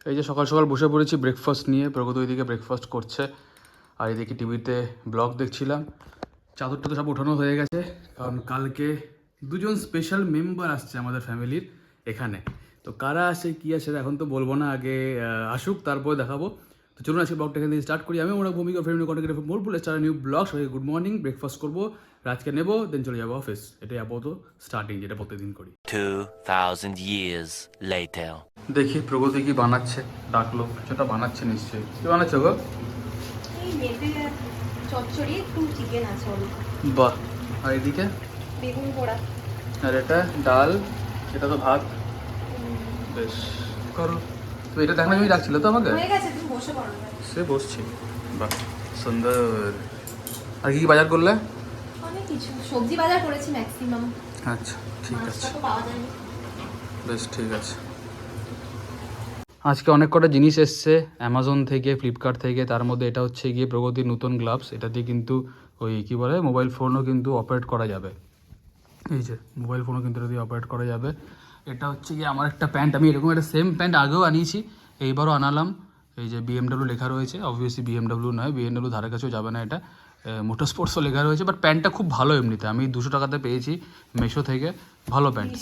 এই যে সকাল সকাল বসে পড়েছি ব্রেকফাস্ট নিয়ে। প্রগত ওইদিকে ব্রেকফাস্ট করছে আর এদিকে টিভিতে ব্লগ দেখছিলাম। চাদরটা তো সব ওঠানো হয়ে গেছে, কারণ কালকে দুজন স্পেশাল মেম্বার আসছে আমাদের ফ্যামিলির এখানে। তো কারা আসে কী আসে এখন তো বলবো না, আগে আসুক তারপরে দেখাবো। তো চলুন আজকে ব্লগটা এখান থেকে স্টার্ট করি। আমি ওরা ভূমিকা ফ্রেন্ড কন্টেন্ট মোরপুল স্টার নিউ ব্লগ। সবাই গুড মর্নিং, ব্রেকফাস্ট করবো, রাজকে নেবো, দেন চলে যাবো অফিস। এটাই আপাতত স্টার্টিং, যেটা প্রত্যেকদিন করি। 2000 years later. দেখি প্রগতি কি বানাচ্ছে, ডাকলো কিছুটা বানাচ্ছে নিশ্চয়ই। কি বানাচ্ছে গো? এই মেটে চচ্চড়ি, একটু চিকেন আছে অল্প, বাহ। আর এদিকে বেগুন পোড়া। আর এটা ডাল, এটা তো ভাত। বেশ, করো। তো এটা দেখানোর জন্যই ডাকছিল তো আমাকে? হয়ে গেছে, তুমি বসে পড়ো না। সে বসছি। বাহ, সুন্দর। আর কি কি বাজার করলে? অনেক কিছু সবজি বাজার করেছি ম্যাক্সিমাম। আচ্ছা ঠিক আছে, মাছটা তো পাওয়া যায়নি। বেশ ঠিক আছে। আজকে অনেক কটা জিনিস এসছে অ্যামাজন থেকে, ফ্লিপকার্ট থেকে। তার মধ্যে এটা হচ্ছে গিয়ে প্রগতির নতুন গ্লাভস। এটা দিয়ে কিন্তু ওই কী বলে মোবাইল ফোনও কিন্তু অপারেট করা যাবে। এই যে মোবাইল ফোনও কিন্তু এটা দিয়ে অপারেট করা যাবে। এটা হচ্ছে গিয়ে আমার একটা প্যান্ট, আমি এরকম একটা সেম প্যান্ট আগেও আনিয়েছি, এইবারও আনালাম। এই যে বিএমডাব্লিউ লেখা রয়েছে, অবভিয়াসলি বিএমডাব্লিউ নয়, বিএমডাব্লিউ ধারে কাছেও যাবে না, এটা মোটর স্পোর্টসও লেখা রয়েছে। বাট প্যান্টটা খুব ভালো এমনিতে, আমি 200 টাকাতে পেয়েছি মেশো থেকে। ভালো প্যান্ট।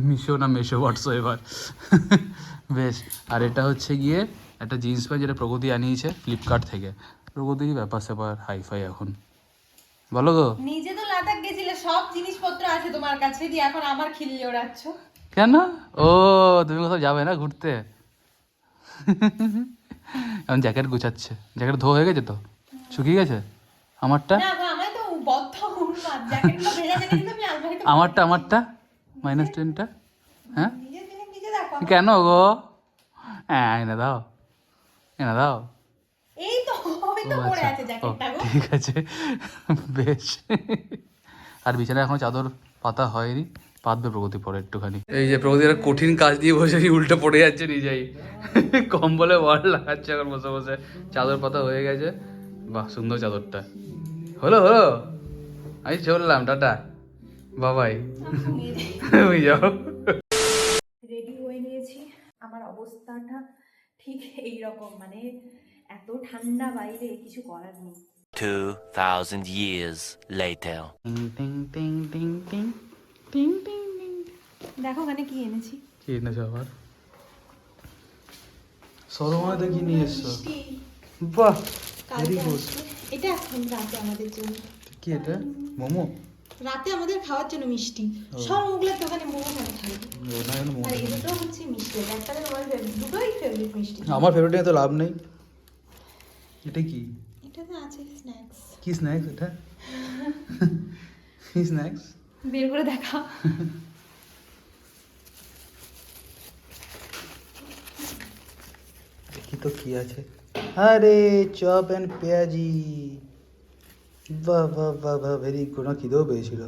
মিশো না মেশো, হোয়াটসঅ্যাপ এবার। বেশ। আর এটা হচ্ছে গিয়ে একটা জিন্স প্যান্ট, যেটা প্রগতি আনিয়েছে ফ্লিপকার্ট থেকে। প্রগতি ব্যাপার স্যাপার হাইফাই এখন, বলো গো। নিজে তো লাদাখ গেছিলে, সব জিনিসপত্র আছে তোমার কাছে, দিয়ে এখন আমার খিল্লি ওড়াচ্ছ কেন? ও তুমি কোথাও যাবে না ঘুরতে? এখন জ্যাকেট গুছাচ্ছে। জ্যাকেট ধোয়া হয়ে গেছে তো, শুকিয়ে গেছে? আমারটা না গো, আমায় তো বদ্ধ উন্মাদ, জ্যাকেটগুলো ভেজা জ্যাকেট আমি আলমারিতে আমারটা -10টা। হ্যাঁ নিজে জিনিস নিজে দেখো। কেন গো? হ্যাঁ এনে দাও, এনে দাও। এই তো ওই ও তো পড়ে আচ্ছা, আছে ও জ্যাকেটটা গো। ঠিক আছে, বেশ। আর বিছানায় এখনো চাদর পাতা হয়নি, পাতবে প্রগতি পরে একটুখানি। এই যে প্রগতি একটা কঠিন কাজ দিয়ে বসে উল্টে পড়ে যাচ্ছে নিজেই। কম্বলে ওয়ার্ড লাগাচ্ছে এখন বসে বসে। চাদর পাতা হয়ে গেছে। বাহ, সুন্দর চাদরটা। হলো হলো, আমি চললাম, টাটা বাবাই। তুমি যাও। রেডি হয়ে নিয়েছি। আমার অবস্থাটা ঠিক এই রকম, মানে এত ঠান্ডা বাইরে, কিছু করার নেই। 2000 years later. টিং টিং টিং টিং টিং টিং টিং টিং। দেখো ওখানে কি এনেছি। কি এনেছো আবার? সরমা দেখি নিয়ে এসছো। মিষ্টি। বাহ, ভেরি কালকে গুড। আসবে। এটা এখন রাতে আমাদের জন্য। কি এটা? মোমো? রাতে আমাদের খাওয়ার জন্য মিষ্টি। সব ওগুলোর দোকানে মোমো কেন থাকবে? না কেন মোমো? আর এই দুটো হচ্ছে মিষ্টি, একটা তোমার দুটোই ফেভারিট মিষ্টি। আমার ফেভারিট তো লাভ নেই। এটা কি? এটাতে আছে স্ন্যাক্স। কি স্ন্যাক্স এটা? কি স্ন্যাক্স? বের করে দেখা। দেখি তো কি আছে। আরে চপ এন্ড পেঁয়াজি। বাহ বাহ বাহ বাহ, ভেরি গুড। আমার খিদেও পেয়েছিল,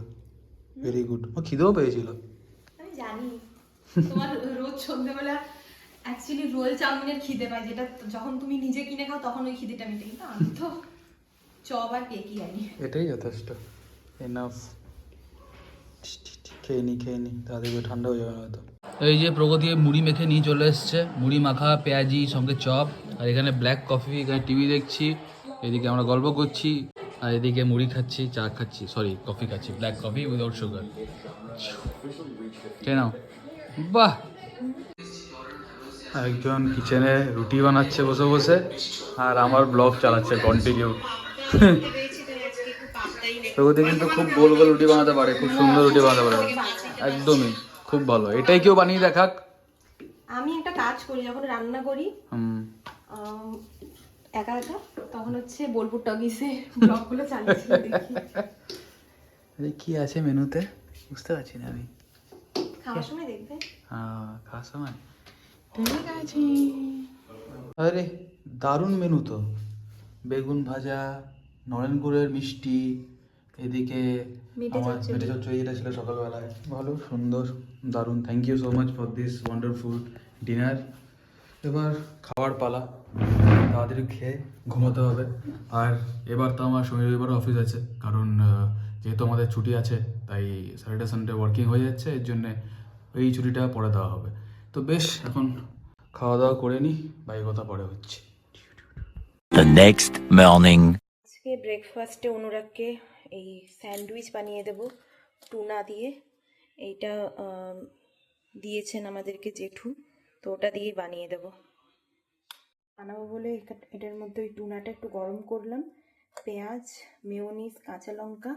ভেরি গুড। আমার খিদেও পেয়েছিল। আমি জানি তোমার রোজ সন্ধ্যেবেলা অ্যাকচুয়ালি রোল চাউমিনের খিদে পায়, যেটা যখন তুমি নিজে কিনে খাও তখন ওই খিদেটা মিটে, কিন্তু আমি তো চপ আর কেকই আনি। এটাই যথেষ্ট, এনাফ। খেয়ে নি তাদের ঠান্ডা হয়ে যাবে না হয়তো। এই যে প্রগতি মুড়ি মেখে নিয়ে চলে এসছে, মুড়ি মাখা, পেঁয়াজি, সঙ্গে চপ। আর এখানে ব্ল্যাক কফি, এখানে টিভি দেখছি, এদিকে আমরা গল্প করছি, আর এদিকে মুড়ি খাচ্ছি, চা খাচ্ছি, সরি কফি খাচ্ছি, ব্ল্যাক কফি উইদাউট সুগার। কেন? বাহ। একজন কিচেনে রুটি বানাচ্ছে বসে বসে, আর আমার ব্লগ চালাচ্ছে কন্টিনিউ। প্রগতি কিন্তু খুব গোল গোল রুটি বানাতে পারে, খুব সুন্দর রুটি বানাতে পারে, একদমই খুব ভালো। এটাই কেউ বানিয়ে দেখাক। আমি একটা কাজ করি, যখন রান্না করি হুম। একা একা, তখন হচ্ছে বোলপুর টগিসে ব্লগগুলো চালিয়েছি দেখি। আরে কি আছে মেনুতে বুঝতে পারছি না আমি। খাওয়ার সময় দেখবে। হ্যাঁ, খাওয়ার সময় ঠিক আছে। আরে দারুণ মেনু তো। বেগুন ভাজা, নরেন গুড়ের মিষ্টি, এদিকে মেটে আমার চচ্চড়ি। মেটে চচ্চড়ি যেটা ছিল সকালবেলায়। ভালো, সুন্দর, দারুণ। Thank you so much for this wonderful dinner. এবার খাওয়ার পালা, তাড়াতাড়ি খেয়ে ঘুমোতে হবে। আর এবার তো আমার শনি রবিবারও অফিস আছে, কারণ যেহেতু আমাদের ছুটি আছে, তাই স্যাটারডে সানডে ওয়ার্কিং হয়ে যাচ্ছে, এর জন্যে এই ছুটিটা পরে দেওয়া হবে। তো বেশ, এখন খাওয়া দাওয়া করে নিই, বাকি কথা পরে হচ্ছে। The next morning. আজকে ব্রেকফাস্টে অনুরাগকে এই স্যান্ডউইচ বানিয়ে দেব টুনা দিয়ে। এইটা দিয়েছেন আমাদেরকে জেঠু, তো ওটা দিয়েই বানিয়ে দেব। বানাবো বলে এটার মধ্যে ওই টুনাটা একটু গরম করলাম, পেঁয়াজ, মেয়োনিজ, কাঁচা লঙ্কা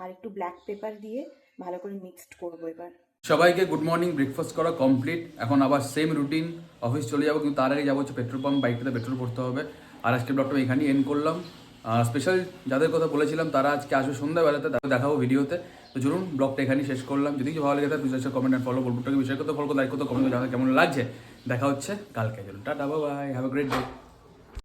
আর একটু ব্ল্যাক পেপার দিয়ে ভালো করে মিক্সড করবো এবার। সবাইকে গুড মর্নিং। ব্রেকফাস্ট করা কমপ্লিট, এখন আবার সেম রুটিন, অফিস চলে যাবো। কিন্তু তার আগে যাবো হচ্ছে পেট্রোল পাম্প, বাইকটাতে পেট্রোল ভরতে হবে। আর আজকে ব্লগটা এখানেই এন্ড করলাম। স্পেশাল যাদের কথা বলেছিলাম তারা আজকে আসবে সন্ধ্যাবেলাতে, তাদের দেখাবো ভিডিওতে। তো চলুন ব্লগটা এখানেই শেষ করলাম। যদি কিছু ভালো লেগে থাকে প্লিজ কমেন্ট অ্যান্ড ফলো, বলবুটাকে বিষয় করতে ফলো, লাইক করতে, কমেন্ট জানাতে কেমন লাগছে। দেখা হচ্ছে কালকে। চলুন tata, bye bye, have a great day.